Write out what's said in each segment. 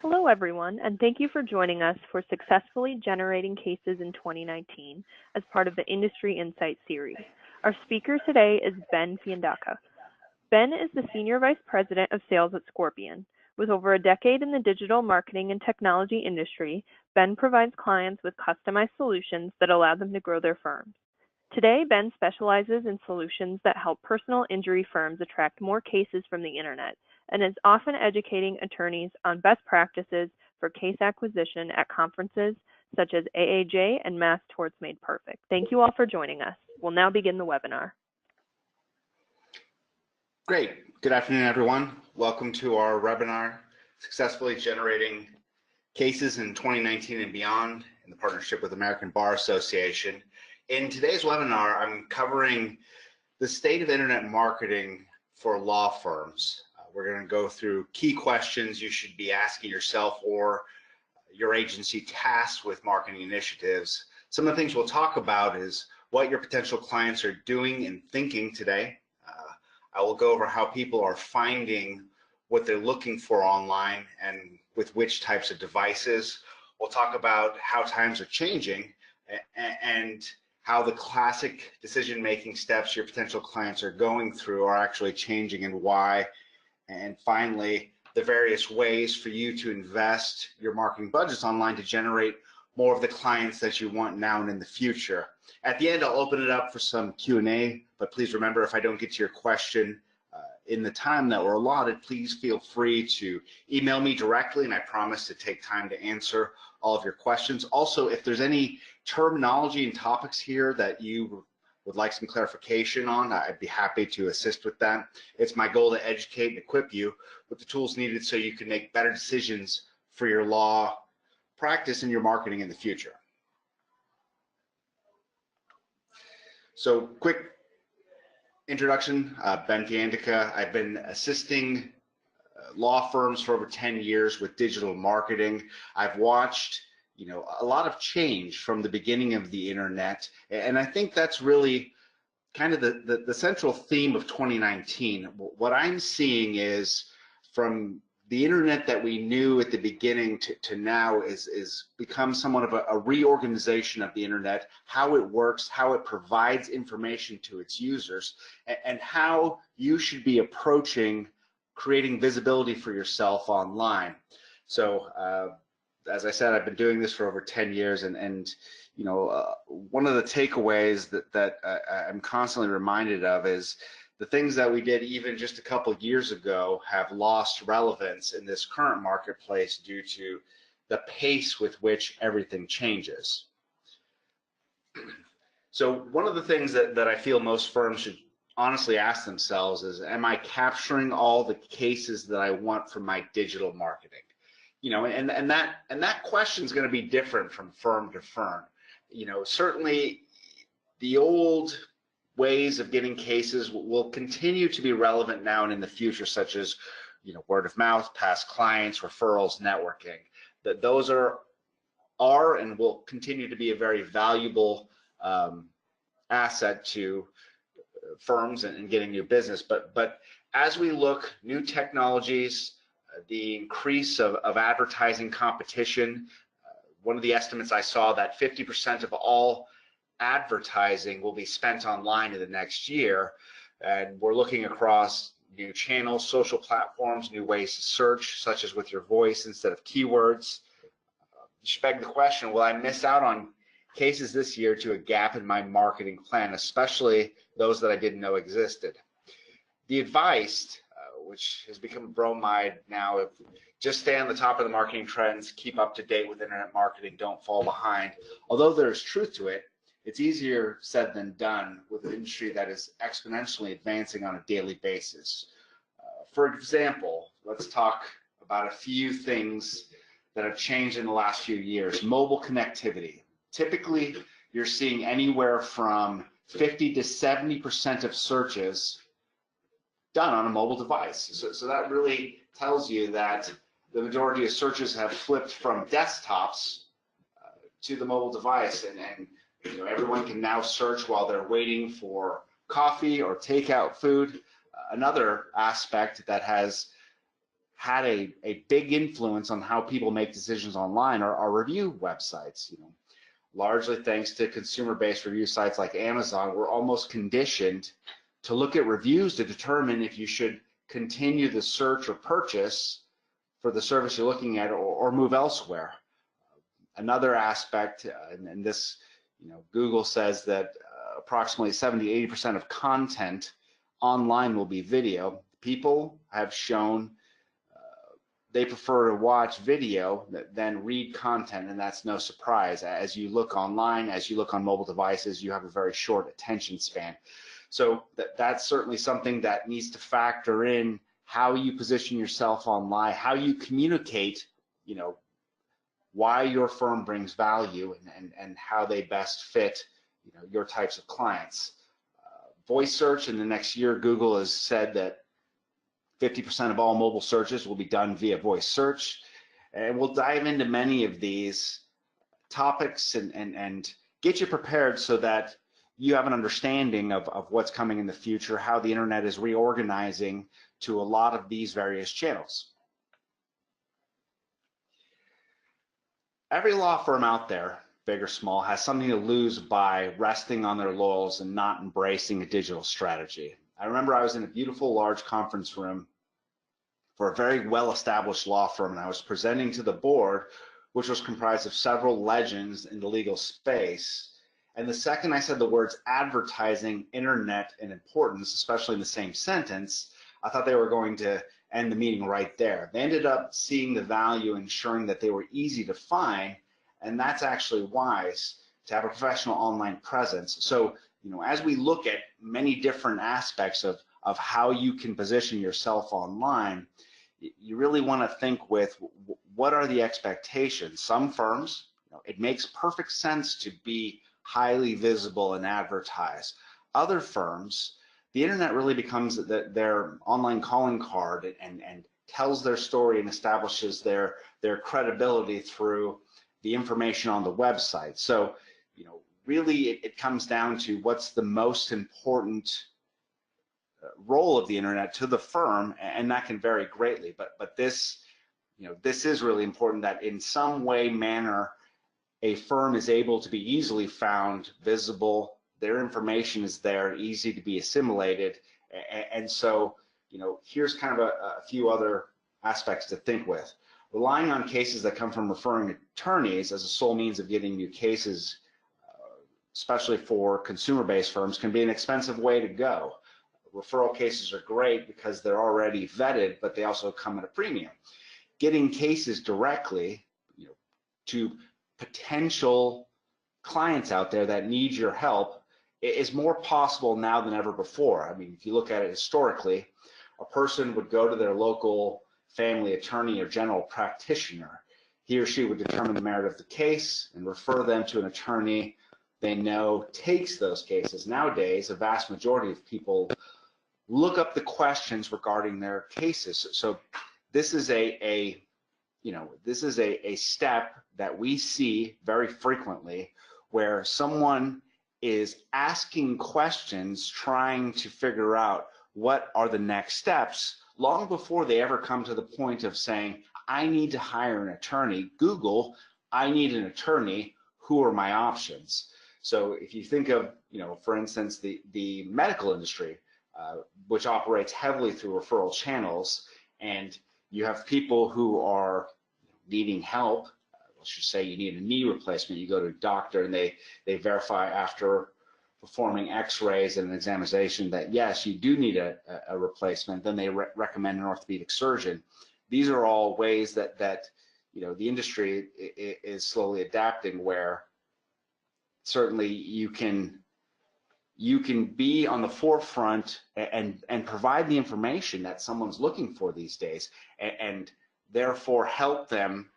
Hello, everyone, and thank you for joining us for Successfully Generating Cases in 2019 as part of the Industry Insight series. Our speaker today is Ben Fiandaca. Ben is the Senior Vice President of Sales at Scorpion. With over a decade in the digital marketing and technology industry, Ben provides clients with customized solutions that allow them to grow their firms. Today, Ben specializes in solutions that help personal injury firms attract more cases from the internet and is often educating attorneys on best practices for case acquisition at conferences such as AAJ and Mass Torts Made Perfect. Thank you all for joining us. We'll now begin the webinar. Great. Good afternoon, everyone. Welcome to our webinar, Successfully Generating Cases in 2019 and Beyond, in the partnership with American Bar Association. In today's webinar, I'm covering the state of internet marketing for law firms. We're going to go through key questions you should be asking yourself or your agency tasked with marketing initiatives. Some of the things we'll talk about is what your potential clients are doing and thinking today. I will go over how people are finding what they're looking for online and with which types of devices. We'll talk about how times are changing and how the classic decision-making steps your potential clients are going through are actually changing and why. And finally, the various ways for you to invest your marketing budgets online to generate more of the clients that you want now and in the future. At the end, I'll open it up for some Q&A, but please remember, if I don't get to your question in the time that we're allotted, please feel free to email me directly, and I promise to take time to answer all of your questions. Also, if there's any terminology and topics here that you would like some clarification on, I'd be happy to assist with that. It's my goal to educate and equip you with the tools needed so you can make better decisions for your law practice and your marketing in the future. So, quick introduction, Ben Fiandaca. I've been assisting law firms for over 10 years with digital marketing. I've watched a lot of change from the beginning of the internet, and I think that's really kind of the central theme of 2019. What I'm seeing is, from the internet that we knew at the beginning to now, is become somewhat of a reorganization of the internet, how it works, how it provides information to its users, and how you should be approaching creating visibility for yourself online. So as I said, I've been doing this for over 10 years, and one of the takeaways that I'm constantly reminded of is the things that we did even just a couple of years ago have lost relevance in this current marketplace due to the pace with which everything changes. So one of the things that I feel most firms should honestly ask themselves is, am I capturing all the cases that I want from my digital marketing? And that question is going to be different from firm to firm. Certainly the old ways of getting cases will continue to be relevant now and in the future, such as word of mouth, past clients, referrals, networking. That those are and will continue to be a very valuable asset to firms and getting new business. But as we look, new technologies, the increase of advertising competition, one of the estimates I saw that 50% of all advertising will be spent online in the next year, and we're looking across new channels, social platforms, new ways to search, such as with your voice instead of keywords. You should beg the question, will I miss out on cases this year to a gap in my marketing plan, especially those that I didn't know existed? The advice, which has become a bromide now, if just stay on the top of the marketing trends, keep up to date with internet marketing, don't fall behind. Although there's truth to it, it's easier said than done with an industry that is exponentially advancing on a daily basis. For example, let's talk about a few things that have changed in the last few years. Mobile connectivity. Typically, you're seeing anywhere from 50 to 70% of searches done on a mobile device. So that really tells you that the majority of searches have flipped from desktops to the mobile device, and everyone can now search while they're waiting for coffee or takeout food. Another aspect that has had a big influence on how people make decisions online are review websites. Largely thanks to consumer-based review sites like Amazon, we're almost conditioned to look at reviews to determine if you should continue the search or purchase for the service you're looking at, or move elsewhere. Another aspect, and this, Google says that approximately 70–80% of content online will be video. People have shown they prefer to watch video than read content, and that's no surprise. As you look online, as you look on mobile devices, you have a very short attention span. So that's certainly something that needs to factor in how you position yourself online, how you communicate, why your firm brings value, and how they best fit, your types of clients. Voice search, in the next year, Google has said that 50% of all mobile searches will be done via voice search. And we'll dive into many of these topics and get you prepared so that you have an understanding of what's coming in the future, how the internet is reorganizing to a lot of these various channels. Every law firm out there, big or small, has something to lose by resting on their laurels and not embracing a digital strategy. I remember I was in a beautiful large conference room for a very well-established law firm, and I was presenting to the board, which was comprised of several legends in the legal space. And the second I said the words advertising, internet, and importance, especially in the same sentence, I thought they were going to end the meeting right there. They ended up seeing the value in ensuring that they were easy to find, and that's actually wise to have a professional online presence. So, as we look at many different aspects of how you can position yourself online, you really want to think with what are the expectations. Some firms, it makes perfect sense to be highly visible and advertise. Other firms, the internet really becomes their online calling card and tells their story and establishes their credibility through the information on the website. So, really it comes down to what's the most important role of the internet to the firm, and that can vary greatly. But this, this is really important, that in some way, manner, a firm is able to be easily found, visible, their information is there, easy to be assimilated. And so, here's kind of a few other aspects to think with. Relying on cases that come from referring attorneys as a sole means of getting new cases, especially for consumer-based firms, can be an expensive way to go. Referral cases are great because they're already vetted, but they also come at a premium. Getting cases directly, to potential clients out there that need your help is more possible now than ever before. I mean, if you look at it historically, a person would go to their local family attorney or general practitioner. He or she would determine the merit of the case and refer them to an attorney they know takes those cases. Nowadays, a vast majority of people look up the questions regarding their cases. So this is a step that we see very frequently, where someone is asking questions, trying to figure out what are the next steps, long before they ever come to the point of saying, I need to hire an attorney. Google, I need an attorney. Who are my options? So if you think of, for instance, the medical industry, which operates heavily through referral channels, and you have people who are needing help. Let's just say you need a knee replacement. You go to a doctor and they verify after performing x-rays and an examination that yes, you do need a replacement. Then they recommend an orthopedic surgeon. These are all ways that the industry is slowly adapting, where certainly you can be on the forefront and provide the information that someone's looking for these days, and therefore help them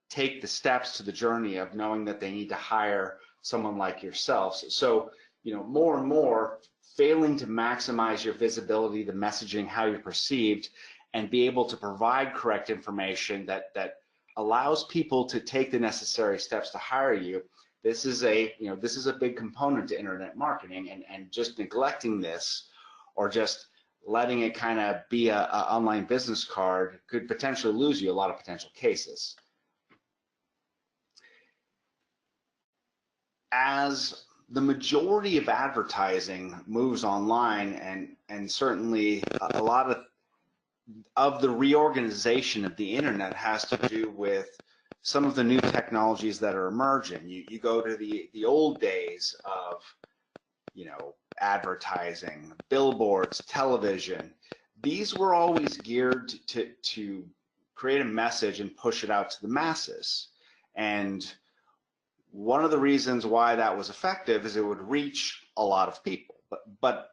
take the steps to the journey of knowing that they need to hire someone like yourself. So, more and more, failing to maximize your visibility, the messaging, how you're perceived, and be able to provide correct information that allows people to take the necessary steps to hire you. This is a big component to internet marketing, and just neglecting this, or just letting it kind of be a online business card could potentially lose you a lot of potential cases. As the majority of advertising moves online, and certainly a lot of the reorganization of the internet has to do with some of the new technologies that are emerging. You go to the old days of, advertising, billboards, television. These were always geared to create a message and push it out to the masses. And one of the reasons why that was effective is it would reach a lot of people. But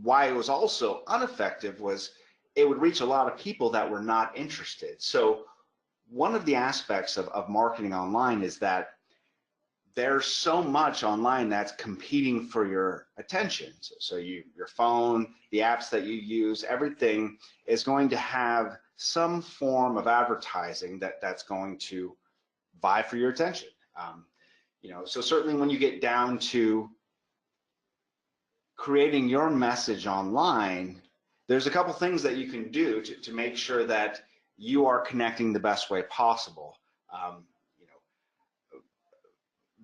why it was also ineffective was it would reach a lot of people that were not interested. So one of the aspects of marketing online is that there's so much online that's competing for your attention. So your phone, the apps that you use, everything is going to have some form of advertising that's going to vie for your attention. So certainly when you get down to creating your message online, there's a couple things that you can do to make sure that you are connecting the best way possible.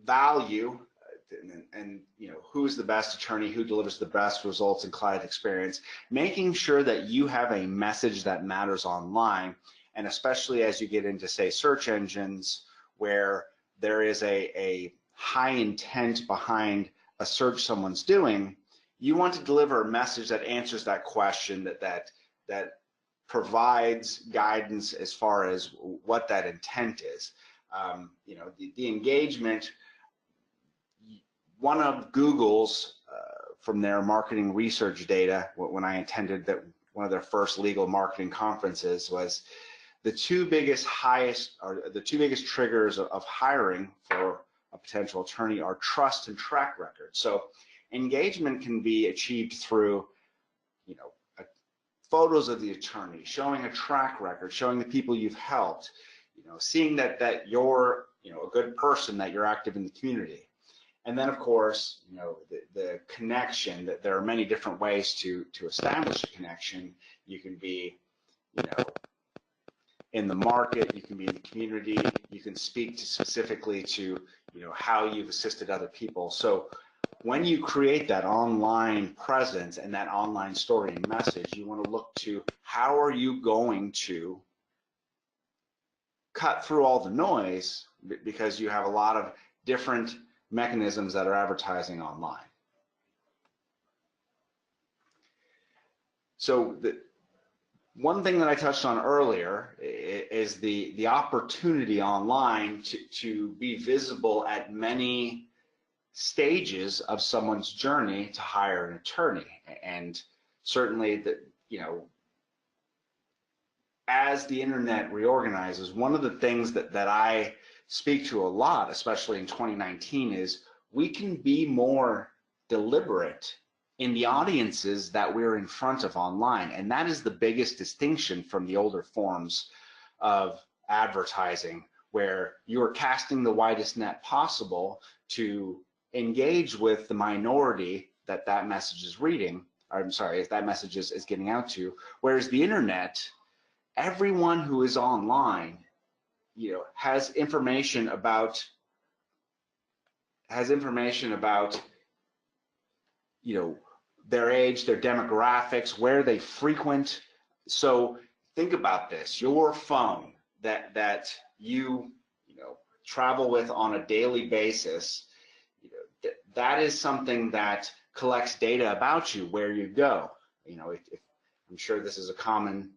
Value and who's the best attorney, who delivers the best results in client experience, making sure that you have a message that matters online, and especially as you get into, say, search engines where there is a high intent behind a search someone's doing, you want to deliver a message that answers that question, that provides guidance as far as what that intent is. The engagement. One of Google's, from their marketing research data, when I attended one of their first legal marketing conferences, was the two biggest triggers of hiring for a potential attorney are trust and track record. So engagement can be achieved through, photos of the attorney, showing a track record, showing the people you've helped, seeing that you're, a good person, that you're active in the community. And then, of course, the connection, that there are many different ways to establish a connection. You can be, in the market, you can be in the community, you can speak specifically to, how you've assisted other people. So when you create that online presence and that online story and message, you want to look to how are you going to cut through all the noise, because you have a lot of different mechanisms that are advertising online. So one thing that I touched on earlier is the opportunity online to be visible at many stages of someone's journey to hire an attorney. And certainly as the internet reorganizes, one of the things that I speak to a lot, especially in 2019, is we can be more deliberate in the audiences that we're in front of online. And that is the biggest distinction from the older forms of advertising, where you are casting the widest net possible to engage with the minority that message is reading, or I'm sorry, if that message is getting out to. Whereas the internet, everyone who is online has information about their age, their demographics, where they frequent. So think about this: your phone that you travel with on a daily basis, that is something that collects data about you, where you go. If I'm sure this is a common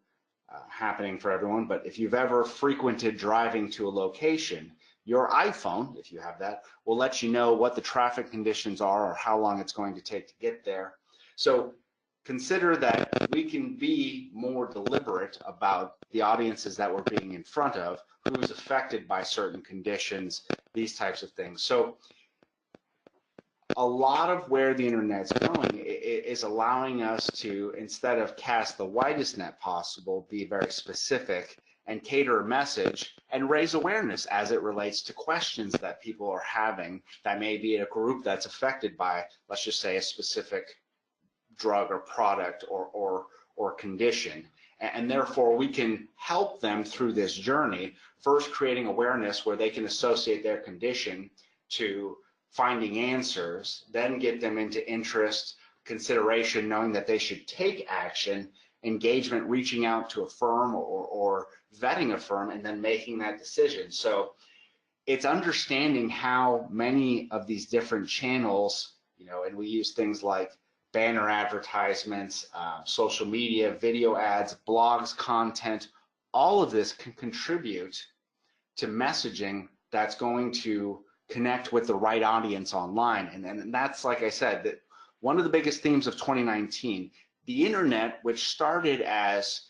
happening for everyone, but if you've ever frequented driving to a location, your iPhone, if you have that, will let you know what the traffic conditions are or how long it's going to take to get there. So consider that we can be more deliberate about the audiences that we're being in front of, who's affected by certain conditions, these types of things. So a lot of where the internet's going is allowing us to, instead of cast the widest net possible, be very specific and cater a message and raise awareness as it relates to questions that people are having that may be in a group that's affected by, let's just say, a specific drug or product or condition. And therefore, we can help them through this journey, first creating awareness where they can associate their condition to finding answers, then get them into interest, consideration, knowing that they should take action, engagement, reaching out to a firm or vetting a firm, and then making that decision. So it's understanding how many of these different channels, and we use things like banner advertisements, social media, video ads, blogs, content, all of this can contribute to messaging that's going to connect with the right audience online. And that's, like I said, that one of the biggest themes of 2019, the internet, which started as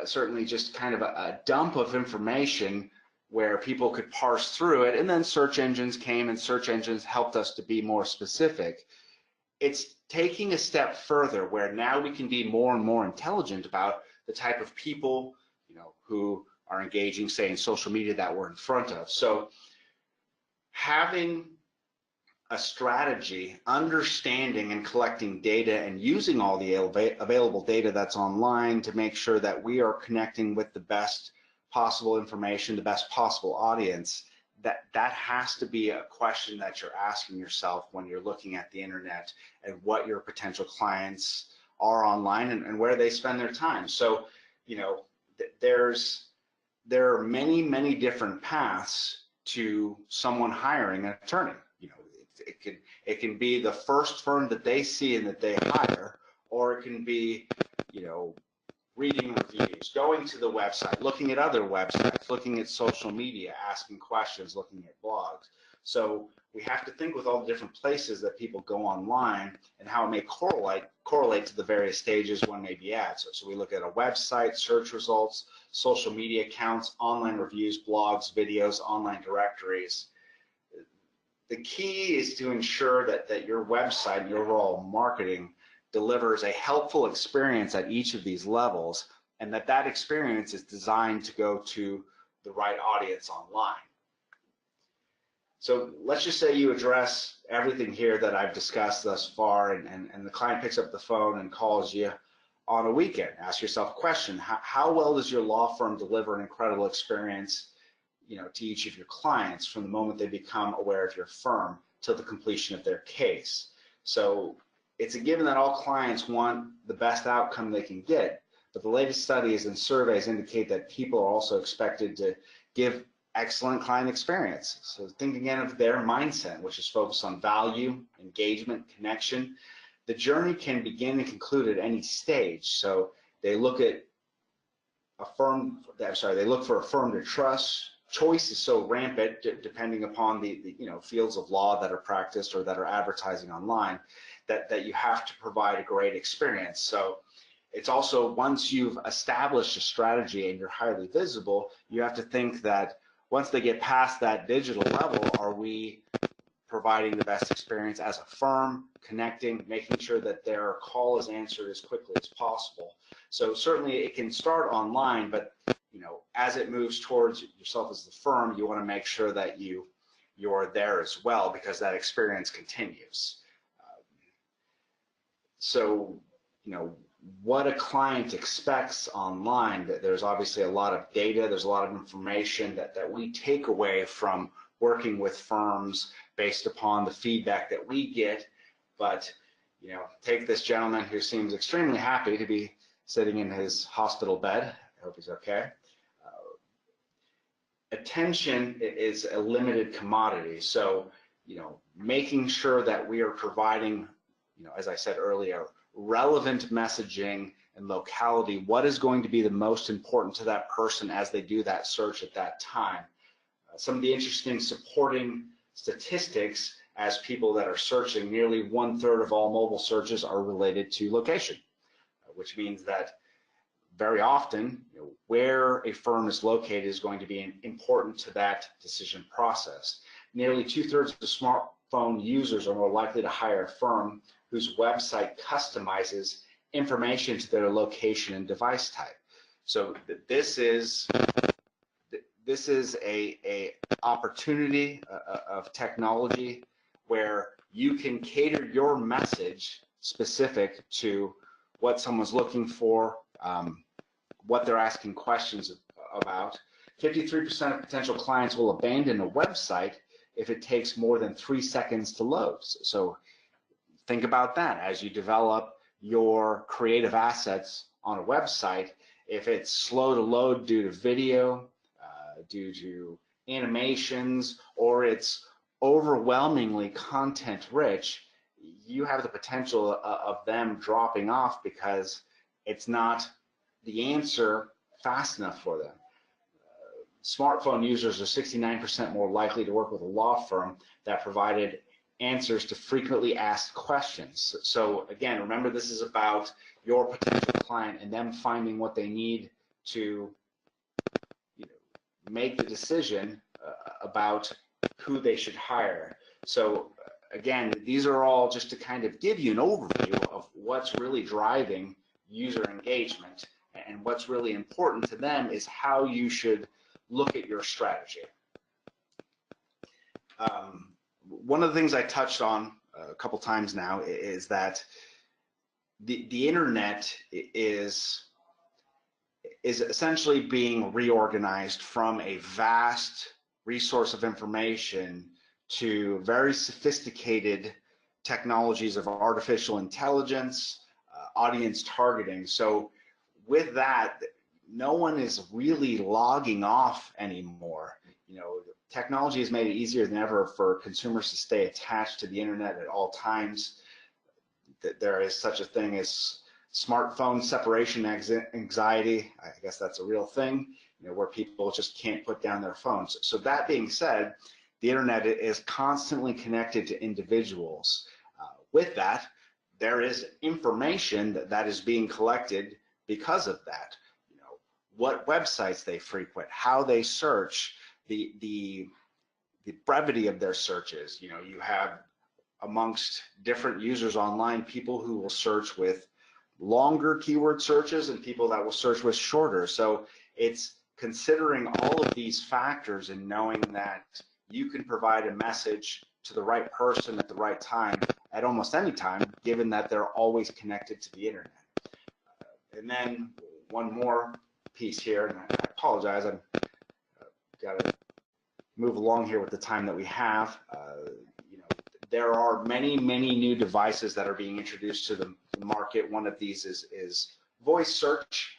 certainly just kind of a dump of information where people could parse through it, and then search engines came, and search engines helped us to be more specific. It's taking a step further where now we can be more and more intelligent about the type of people, who are engaging, say, in social media that we're in front of. So having a strategy, understanding and collecting data and using all the available data that's online to make sure that we are connecting with the best possible information, the best possible audience, that has to be a question that you're asking yourself when you're looking at the internet and what your potential clients are online and where they spend their time. So, there are many, many different paths to someone hiring an attorney. It can be the first firm that they see and that they hire, or it can be, reading reviews, going to the website, looking at other websites, looking at social media, asking questions, looking at blogs. So we have to think with all the different places that people go online and how it may correlate to the various stages one may be at. So we look at a website, search results, social media accounts, online reviews, blogs, videos, online directories. The key is to ensure that your website and your overall marketing delivers a helpful experience at each of these levels, and that experience is designed to go to the right audience online. So let's just say you address everything here that I've discussed thus far, and the client picks up the phone and calls you on a weekend. Ask yourself a question: how well does your law firm deliver an incredible experience, to each of your clients from the moment they become aware of your firm till the completion of their case? So it's a given that all clients want the best outcome they can get, but the latest studies and surveys indicate that people are also expected to give excellent client experience. So think again of their mindset, which is focused on value, engagement, connection. The journey can begin and conclude at any stage. So they look at they look for a firm to trust. Choice is so rampant, depending upon the fields of law that are practiced or that are advertising online, that you have to provide a great experience. So it's also, once you've established a strategy and you're highly visible, you have to think that once they get past that digital level, are we providing the best experience as a firm, connecting, making sure that their call is answered as quickly as possible. So certainly it can start online, but as it moves towards yourself as the firm, you want to make sure that you're there as well, because that experience continues. So, what a client expects online, there's obviously a lot of data, there's a lot of information that we take away from working with firms based upon the feedback that we get. But, take this gentleman who seems extremely happy to be sitting in his hospital bed. I hope he's okay. Attention is a limited commodity. So, making sure that we are providing, as I said earlier, relevant messaging and locality, what is going to be the most important to that person as they do that search at that time. Some of the interesting supporting statistics as people that are searching, nearly 1/3 of all mobile searches are related to location, which means that very often where a firm is located is going to be important to that decision process. Nearly 2/3 of the smartphone users are more likely to hire a firm whose website customizes information to their location and device type. So this is a opportunity of technology where you can cater your message specific to what someone's looking for, what they're asking questions about. 53% of potential clients will abandon a website if it takes more than 3 seconds to load. So think about that as you develop your creative assets on a website. If it's slow to load due to video, due to animations, or it's overwhelmingly content rich, you have the potential of them dropping off because it's not the answer fast enough for them. Smartphone users are 69% more likely to work with a law firm that provided answers to frequently asked questions. So again, remember, this is about your potential client and them finding what they need to make the decision about who they should hire. So again, these are all just to kind of give you an overview of what's really driving user engagement, and what's really important to them is how you should look at your strategy. One of the things I touched on a couple times now is that the internet is essentially being reorganized from a vast resource of information to very sophisticated technologies of artificial intelligence, audience targeting. So with that, no one is really logging off anymore. Technology has made it easier than ever for consumers to stay attached to the internet at all times. There is such a thing as smartphone separation anxiety. I guess that's a real thing, where people just can't put down their phones. So that being said, the internet is constantly connected to individuals. With that, there is information that is being collected because of that. What websites they frequent, how they search, the brevity of their searches. You have amongst different users online people who will search with longer keyword searches and people that will search with shorter. So it's considering all of these factors and knowing that you can provide a message to the right person at the right time at almost any time, given that they're always connected to the internet. And then one more piece here, and I apologize, I've got to move along here with the time that we have. There are many new devices that are being introduced to the market. One of these is voice search.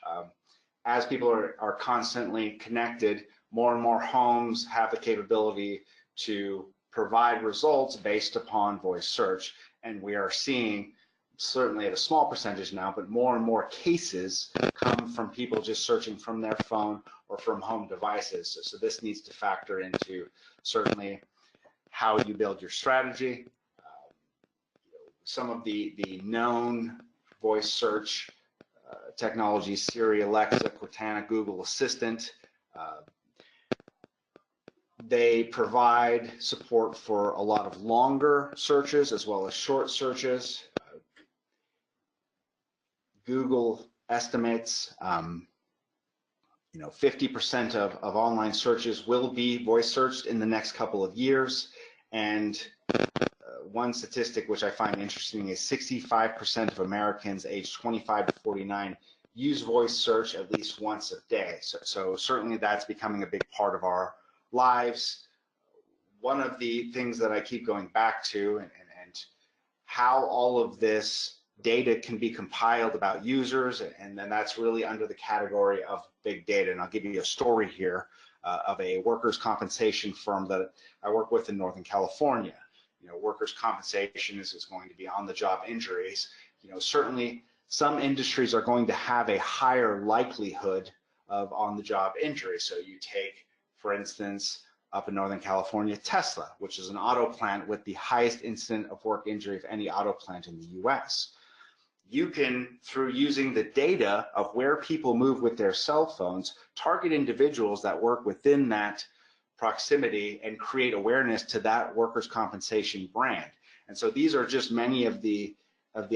As people are constantly connected, more and more homes have the capability to provide results based upon voice search, and we are seeing, certainly at a small percentage now, but more and more cases come from people just searching from their phone or from home devices. So this needs to factor into certainly how you build your strategy. Some of the known voice search technologies, Siri, Alexa, Cortana, Google Assistant, they provide support for a lot of longer searches as well as short searches. Google estimates 50% of online searches will be voice searched in the next couple of years. And one statistic which I find interesting is 65% of Americans aged 25 to 49 use voice search at least once a day. So certainly that's becoming a big part of our lives. One of the things that I keep going back to and how all of this data can be compiled about users, and then that's really under the category of big data. And I'll give you a story here of a workers' compensation firm that I work with in Northern California. Workers' compensation is going to be on-the-job injuries. Certainly some industries are going to have a higher likelihood of on-the-job injury. So you take, for instance, up in Northern California, Tesla, which is an auto plant with the highest incident of work injury of any auto plant in the US. You can, through using the data of where people move with their cell phones, target individuals that work within that proximity and create awareness to that workers' compensation brand. And so these are just many of the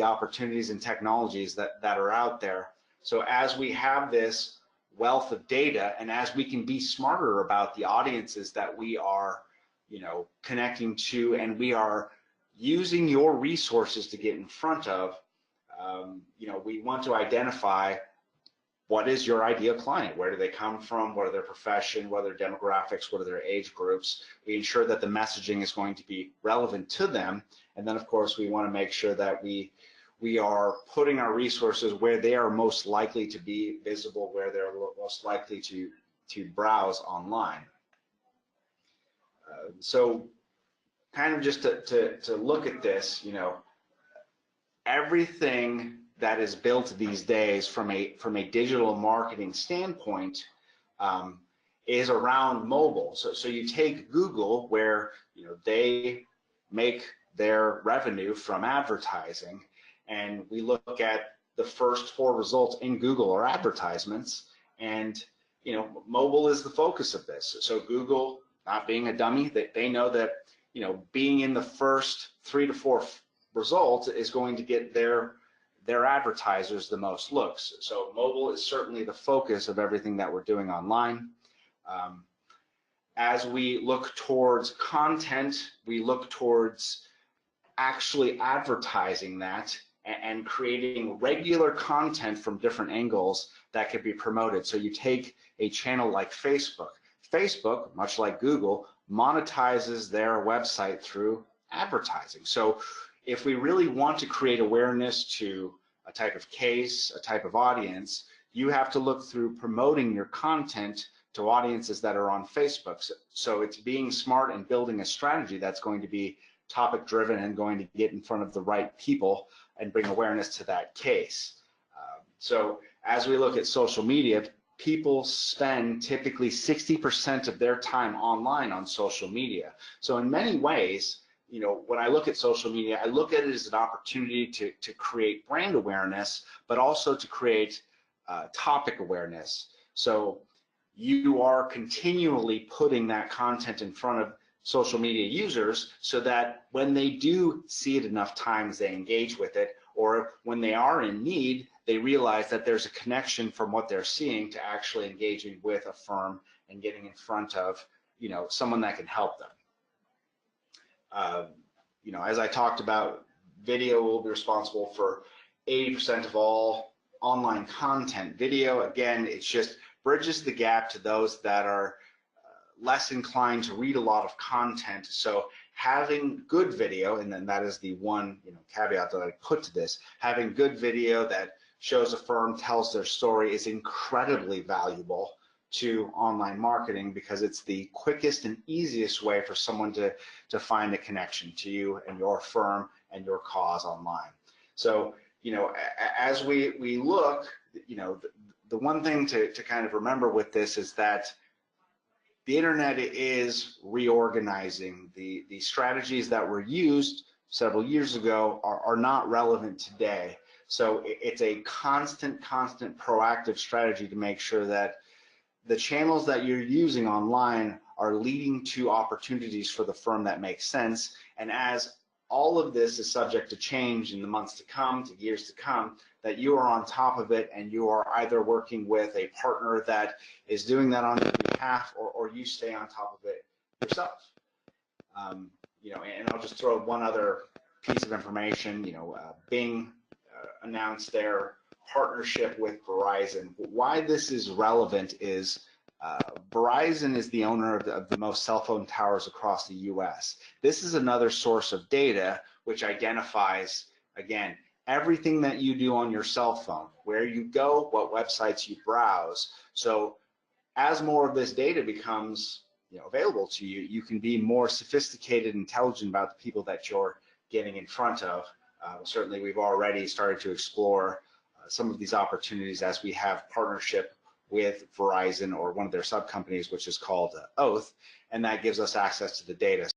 opportunities and technologies that are out there. So as we have this wealth of data, and as we can be smarter about the audiences that we are connecting to, and we are using your resources to get in front of, we want to identify what is your ideal client, where do they come from, what are their profession, what are their demographics, what are their age groups. We ensure that the messaging is going to be relevant to them, and then of course we want to make sure that we are putting our resources where they are most likely to be visible, where they're most likely to browse online. So kind of just to look at this, everything that is built these days from a digital marketing standpoint is around mobile. So you take Google, where they make their revenue from advertising, and we look at the first 4 results in Google are advertisements, and mobile is the focus of this. So Google, not being a dummy, they know that being in the first 3 to 4 results is going to get their advertisers the most looks. So mobile is certainly the focus of everything that we're doing online. As we look towards content, we look towards actually advertising that and creating regular content from different angles that could be promoted. So you take a channel like Facebook. Facebook, much like Google, monetizes their website through advertising. So if we really want to create awareness to a type of case, a type of audience, you have to look through promoting your content to audiences that are on Facebook. So it's being smart and building a strategy that's going to be topic driven and going to get in front of the right people and bring awareness to that case. So as we look at social media, people spend typically 60% of their time online on social media. So in many ways, when I look at social media, I look at it as an opportunity to create brand awareness, but also to create topic awareness. So you are continually putting that content in front of social media users so that when they do see it enough times, they engage with it, or when they are in need, they realize that there's a connection from what they're seeing to actually engaging with a firm and getting in front of someone that can help them. As I talked about, video will be responsible for 80% of all online content. Video, again, it's just bridges the gap to those that are less inclined to read a lot of content. So having good video, and then that is the one caveat that I put to this, having good video that shows a firm, tells their story, is incredibly valuable to online marketing, because it's the quickest and easiest way for someone to find a connection to you and your firm and your cause online. So as we look, the one thing to kind of remember with this is that the internet is reorganizing. The strategies that were used several years ago are not relevant today. So it's a constant proactive strategy to make sure that the channels that you're using online are leading to opportunities for the firm that makes sense. And as all of this is subject to change in the months to come, to years to come, that you are on top of it, and you are either working with a partner that is doing that on your behalf, or you stay on top of it yourself. And I'll just throw one other piece of information. Bing announced their partnership with Verizon. Why this is relevant is Verizon is the owner of the most cell phone towers across the US. This is another source of data which identifies, again, everything that you do on your cell phone, where you go, what websites you browse. So as more of this data becomes available to you, you can be more sophisticated and intelligent about the people that you're getting in front of. Certainly we've already started to explore some of these opportunities as we have partnership with Verizon or one of their sub companies, which is called Oath, and that gives us access to the data.